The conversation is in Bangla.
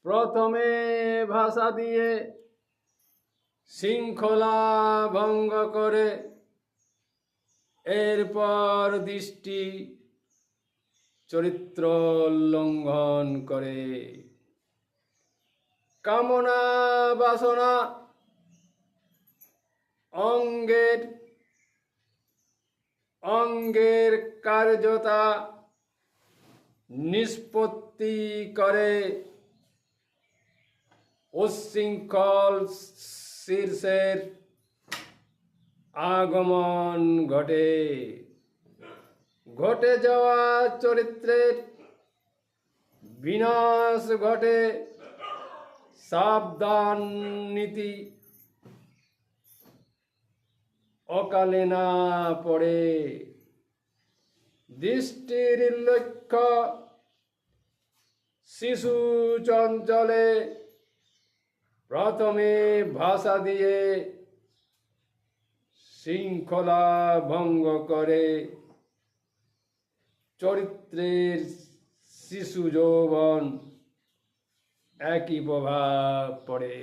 প্রথমে ভাষা দিয়ে শৃঙ্খলা ভঙ্গ করে, এরপর দৃষ্টি চরিত্র লঙ্ঘন করে। কামনা বাসনা অঙ্গের কার্যতা নিষ্পত্তি করে, উচ্ছৃঙ্খল শীর্ষের আগমন ঘটে। ঘটে যাওয়া চরিত্রের বিনাশ ঘটে। সাবধান নীতি অকালে না পড়ে। দৃষ্টির লক্ষ্য শিশু চঞ্চলে, প্রথমে ভাষা দিয়ে শৃঙ্খলা ভঙ্গ করে, চরিত্রের শিশু যৌবন একই প্রভাব পড়ে।